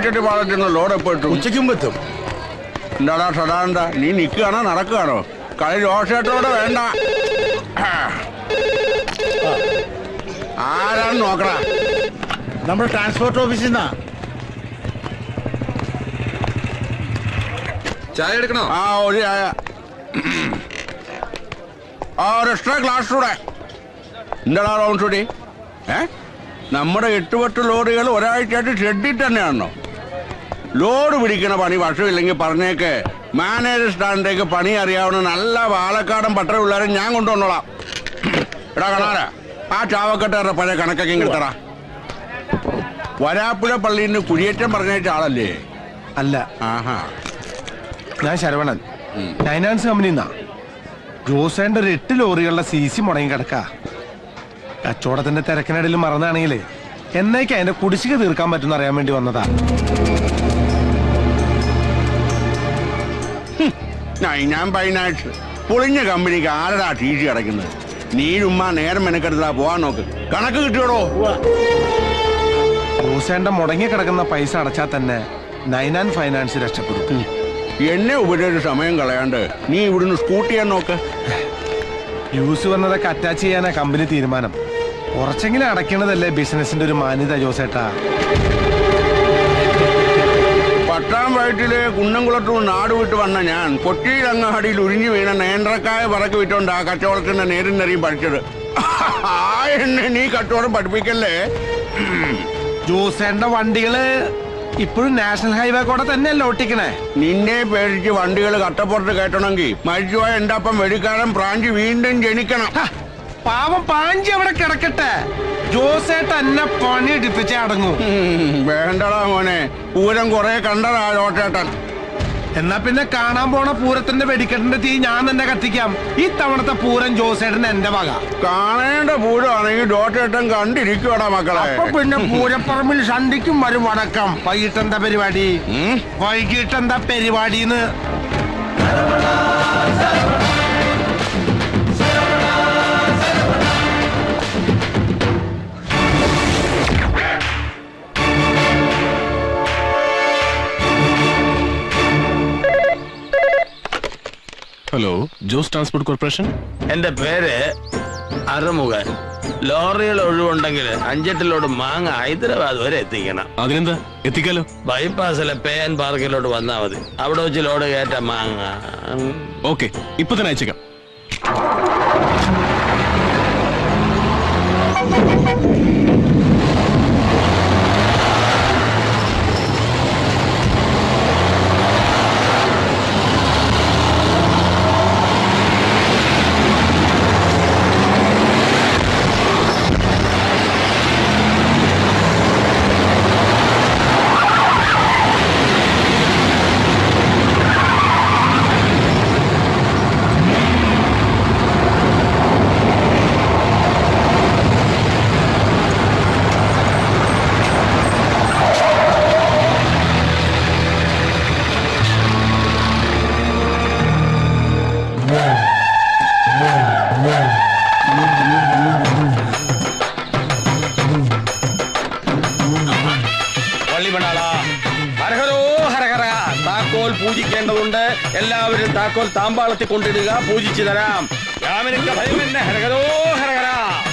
Market പാളത്തിന് load എപ്പോ എത്തും? ഉച്ചയ്ക്കും എത്തും. എന്താടാ സദാനന്ദ, നീ നിൽക്കുകയാണോ നടക്കുകയാണോ? കളി രോഷേട്ടോടെ വേണ്ട. ആരാണ് നോക്കണ? നമ്മുടെ ട്രാൻസ്പോർട്ട് ഓഫീസിൽ നിന്നാ. ചായ എടുക്കണോ? ആ ഒരു ചായ. ആ ഒരു എക്സ്ട്രാ ക്ലാസ് കൂടെ. എന്താടാ റൗണ്ട് ഷൂട്ടി? നമ്മുടെ 8-10 ലോറികൾ ഒരാഴ്ചയായിട്ട് ഷെഡിൽ തന്നെയാണോ? ലോഡ് പിടിക്കണ പണി വർഷമില്ലെങ്കിൽ പറഞ്ഞേക്ക്. മാനേജർ സ്റ്റാൻഡിലേക്ക് പണി അറിയാവുന്ന നല്ല പാലക്കാടൻ പട്ടണ പിള്ളേരെ ഞാൻ കൊണ്ടുവന്നോളാം. എടാ കണാര, ആ ചാവക്കെട്ടാരുടെ പഴയ കണക്കൊക്കെ കിട്ടടാ. വരാപ്പുഴ പള്ളിയിൽ നിന്ന് കുടിയേറ്റം പറഞ്ഞേറ്റ ആളല്ലേ? അല്ല. ആഹാ, ഞാൻ ശരവണൻ, ഫൈനാൻസ് കമ്പനിന്നാ. ജോസേന്റെ ഒരു 8 ലോറികളുടെ CC മുടങ്ങി കിടക്കാ. കച്ചവടത്തിന്റെ തിരക്കിനിടയിൽ മറന്നാണെങ്കിലേ എന്നേക്ക് അതിന്റെ കുടിശ്ശിക തീർക്കാൻ പറ്റുന്ന അറിയാൻ വേണ്ടി വന്നതാ. ഞാൻ ഫൈനാൻസ് പൊളിഞ്ഞ കമ്പനിക്ക് ആരടാ TC അടയ്ക്കുന്നത്? നീ ചുമ്മാ നേരം മെനക്കെടുത്താ പോവാൻ നോക്ക്. കണക്ക് കിട്ടിയോടോ? ജോസേന്റെ മുടങ്ങി കിടക്കുന്ന പൈസ അടച്ചാൽ തന്നെ 9 ഫൈനാൻസ് രക്ഷപ്പെടും. എന്നെ ഉപരിച്ച് സമയം കളയാണ്ട് നീ ഇവിടുന്ന് സ്കൂട്ട് ചെയ്യാൻ നോക്ക്. യൂസ് വന്നതൊക്കെ അറ്റാച്ച് ചെയ്യാനാ കമ്പനി തീരുമാനം. കുറച്ചെങ്കിലും അടയ്ക്കണതല്ലേ ബിസിനസിന്റെ ഒരു മാന്യത ജോസേട്ടാ. പട്ടാം വയറ്റില് കുന്നംകുളത്തും നാട് വിട്ട് വന്ന ഞാൻ കൊച്ചിയിലങ്ങാടിയിൽ ഉരിഞ്ഞു വീണ നേന്ത്രക്കായ പറക്കി വിട്ടോണ്ട് ആ കച്ചവടത്തിന്റെ നേരും നെറിയും പഠിച്ചത്. ആ എന്നെ നീ കച്ചവടം പഠിപ്പിക്കല്ലേ. ജോസേന്റെ വണ്ടികള് ഇപ്പോഴും നാഷണൽ ഹൈവേ കൂടെ തന്നെയല്ലേ ഒട്ടിക്കണേ? നിന്നെ പേടിച്ച് വണ്ടികൾ കട്ടപ്പുറത്ത് കയറ്റണമെങ്കിൽ മരിച്ചുപോയ എന്റെ അപ്പം വെടിക്കാരൻ പ്രാഞ്ചി വീണ്ടും ജനിക്കണം. പാവം പാഞ്ചി അവിടെ കിടക്കട്ടെ. ജോസേട്ട എന്നെ പണി എടുപ്പിച്ചേ അടങ്ങൂ. വേണ്ടടാ മോനെ, പൂരം കുറെ കണ്ടടാ ജോസേട്ടൻ. എന്നാ പിന്നെ കാണാൻ പോണ പൂരത്തിന്റെ വെടിക്കെട്ടിന്റെ തീ ഞാൻ തന്നെ കത്തിക്കാം. ഈ തവണത്തെ പൂരം ജോസേട്ടൻ എന്റെ വക. കാണേണ്ട പൂരമാണെങ്കിൽ ജോസേട്ടൻ കണ്ടിരിക്കുവാടാ മക്കളെ. അപ്പൊ പിന്നെ പൂരപ്പറമ്പിൽ സന്ധിക്കും വരും വണക്കം. വൈകിട്ടെന്താ പരിപാടി? വൈകിട്ടെന്താ പരിപാടിന്ന്? Hello, Jose transport corporation. എന്റെ പേര് അറുമുഖൻ. ലോറികൾ ഒഴിവുണ്ടെങ്കിൽ 5-8 ലോഡ് മാങ്ങ ഹൈദരാബാദ് വരെ എത്തിക്കണം. അതിനെന്താ, എത്തിക്കാലോ. ബൈപ്പാസിലെ PN പാർക്കിലോട്ട് വന്നാൽ മതി. അവിടെ വെച്ച് ലോഡ് കയറ്റ മാങ്ങ. ഓക്കെ, ഇപ്പൊ തന്നെ അയച്ചേക്കാം. താക്കോൽ പൂജിക്കേണ്ടതുണ്ട്. എല്ലാവരും താക്കോൽ താമ്പാളത്തിൽ കൊണ്ടിടുക. പൂജിച്ചു തരാം.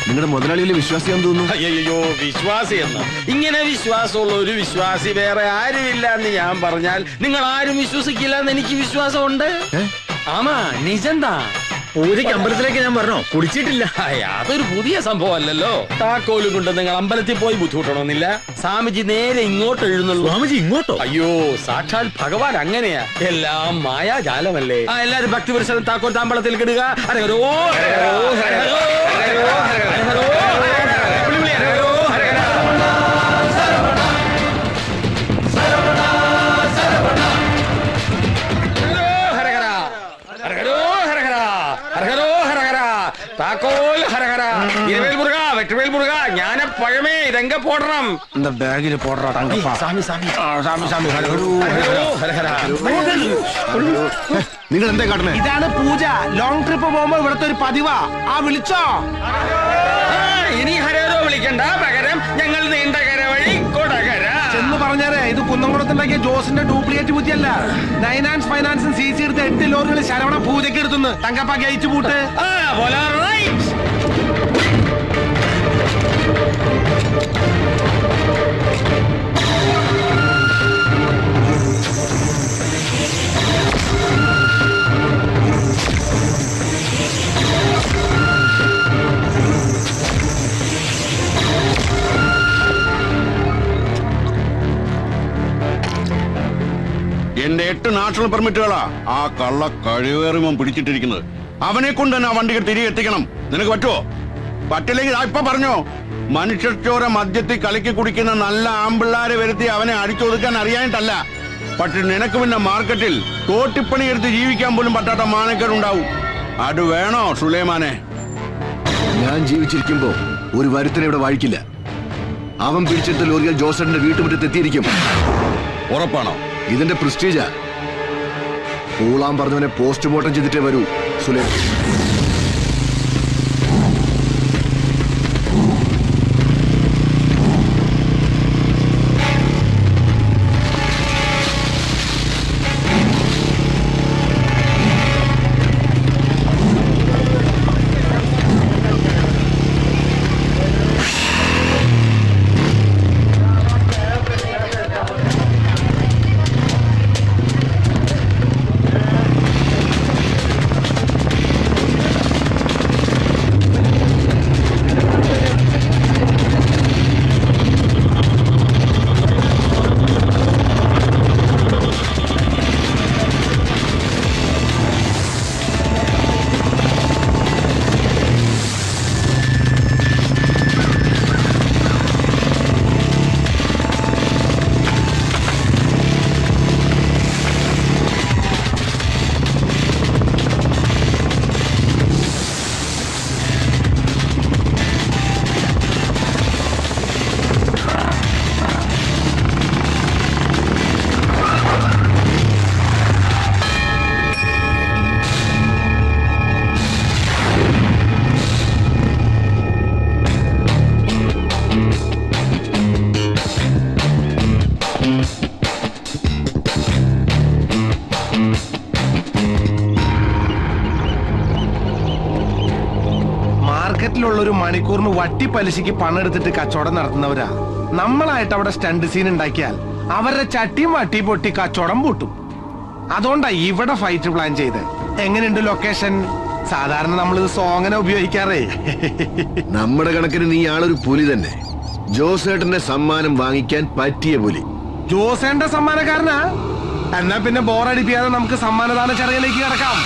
നിങ്ങളുടെ മുതലാളിയിലെ വിശ്വാസിയാന്ന് തോന്നുന്നു. അയ്യോ, വിശ്വാസി എന്ന് ഇങ്ങനെ വിശ്വാസമുള്ള ഒരു വിശ്വാസി വേറെ ആരുമില്ല എന്ന് ഞാൻ പറഞ്ഞാൽ നിങ്ങൾ ആരും വിശ്വസിക്കില്ല എന്ന് എനിക്ക് വിശ്വാസമുണ്ട്. ആമാ, നിജന്താ. പൂജയ്ക്ക് അമ്പലത്തിലേക്ക് ഞാൻ പറഞ്ഞോ, കുടിച്ചിട്ടില്ല. അതൊരു പുതിയ സംഭവം അല്ലല്ലോ. താക്കോല് കൊണ്ട് നിങ്ങൾ അമ്പലത്തിൽ പോയി ബുദ്ധിമുട്ടണമെന്നില്ല. സ്വാമിജി നേരെ ഇങ്ങോട്ട് എഴുന്നള്ളൂ. സ്വാമിജി ഇങ്ങോട്ടോ? അയ്യോ, സാക്ഷാൽ ഭഗവാൻ അങ്ങനെയാ. എല്ലാം മായാജാലമല്ലേ. എല്ലാരും ഭക്തിപുരുഷനും താക്കോൽ താമ്പളത്തിൽ കിടുക. ഹരഹരോ ഹരഹരോ ഹരഹരോ ഹരഹരോ ഹരഹരോ താക്കോൽ ഹരഹര. ഇരുവേൽ മുരുക, വെട്ടുവേൽ മുരുക, ജ്ഞാന പഴമേ രംഗ പോടണം. എന്താ ബാഗിൽ പോടറാ? നിങ്ങൾ എന്താ കാട്ടണേ? ഇതാണ് പൂജ. ലോങ് ട്രിപ്പ് പോകുമ്പോ ഇവിടുത്തെ ഒരു പതിവാ. ആ വിളിച്ചോ? ഇനി ഹരോ വിളിക്കണ്ട, പകരം ഞങ്ങൾ നീണ്ടകര വഴി കൊടകര. ചെന്ന് പറഞ്ഞാലേ ഇത് കുന്നംകുളത്തുണ്ടാക്കിയ ജോസിന്റെ ഡ്യൂപ്ലിക്കേറ്റ് ബുദ്ധിയല്ല. നൈനാൻസ് ഫൈനാൻസും സി സി എടുത്ത 8 ലോറികൾ ശരവണ പൂജയ്ക്ക് എടുത്തുന്ന് തങ്കപ്പ ഗേറ്റ് പൂട്ട്. എന്റെ 8 നാഷണൽ പെർമിറ്റുകളാ ആ കള്ള കഴിവേറിമം പിടിച്ചിട്ടിരിക്കുന്നത്. അവനെ കൊണ്ട് തന്നെ ആ വണ്ടികൾ തിരികെ എത്തിക്കണം. നിനക്ക് പറ്റുമോ? പറ്റില്ലെങ്കിൽ ഇപ്പൊ പറഞ്ഞോ. മനുഷ്യച്ചോര മദ്യത്തിൽ കലക്കി കുടിക്കുന്ന നല്ല ആമ്പിള്ളാരെ വരുത്തി അവനെ അടിച്ചൊതുക്കാൻ അറിയാനിട്ടല്ല. പക്ഷെ നിനക്ക് പിന്നെ മാർക്കറ്റിൽ തോട്ടിപ്പണി എടുത്ത് ജീവിക്കാൻ പോലും പറ്റാത്ത മാനക്കേടുണ്ടാവും. അത് വേണോ സുലൈമാനെ? ഞാൻ ജീവിച്ചിരിക്കുമ്പോ ഒരു വരുത്തനെ ഇവിടെ വാഴിക്കില്ല. അവൻ പിടിച്ചെടുത്ത ലോറികൾ ജോസേട്ടന്റെ വീട്ടുമുറ്റത്ത് എത്തിയിരിക്കും. ഉറപ്പാണോ? ഇതിന്റെ പ്രസ്റ്റീജാ. പൂളാൻ പറഞ്ഞവനെ പോസ്റ്റ്മോർട്ടം ചെയ്തിട്ടേ വരൂ സുലൈം. മാർക്കറ്റിലുള്ളൊരു മണിക്കൂറിന് വട്ടി പലിശയ്ക്ക് പണെടുത്തിട്ട് കച്ചവടം നടത്തുന്നവരാ. നമ്മളായിട്ട് അവിടെ സ്റ്റണ്ട് സീൻ ഉണ്ടാക്കിയാൽ അവരുടെ ചട്ടിയും വട്ടി പൊട്ടി കച്ചവടം പൂട്ടും. അതുകൊണ്ടാ ഇവിടെ ഫൈറ്റ് പ്ലാൻ ചെയ്ത്. എങ്ങനെയുണ്ട് ലൊക്കേഷൻ? സാധാരണ നമ്മളിത് സോങ്ങനെ ഉപയോഗിക്കാറേ. നമ്മുടെ കണക്കിന് നീ ആളൊരു പുലി തന്നെ. ജോസേട്ടന്റെ സമ്മാനം വാങ്ങിക്കാൻ പറ്റിയ പുലി. ജോസേന്റെ സമ്മാനക്കാരനാ? എന്നാ പിന്നെ ബോറടിപ്പിക്കാതെ നമുക്ക് സമ്മാനദാന ചടങ്ങിലേക്ക് കിടക്കാം.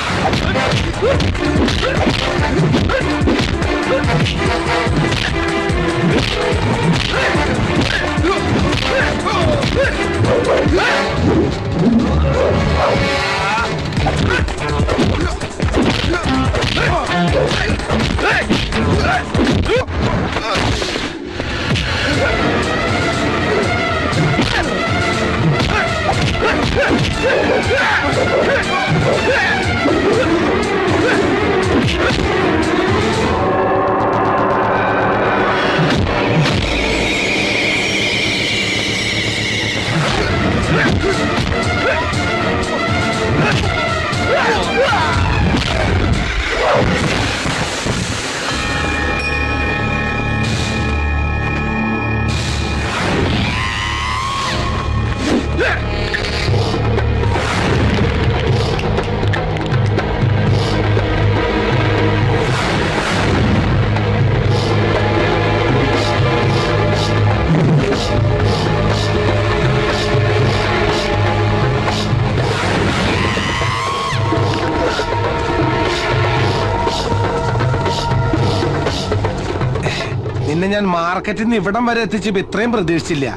നിന്നെ ഞാൻ മാർക്കറ്റിൽ നിന്ന് ഇവിടം വരെ എത്തിച്ചപ്പോ ഇത്രയും പ്രതീക്ഷിച്ചില്ല.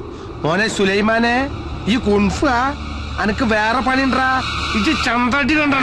മോനെ സുലൈമാനെ, ഈ കുൺഫ അനക്ക് വേറെ പണിണ്ടാ. ഇത് ചന്തടി കണ്ടോ?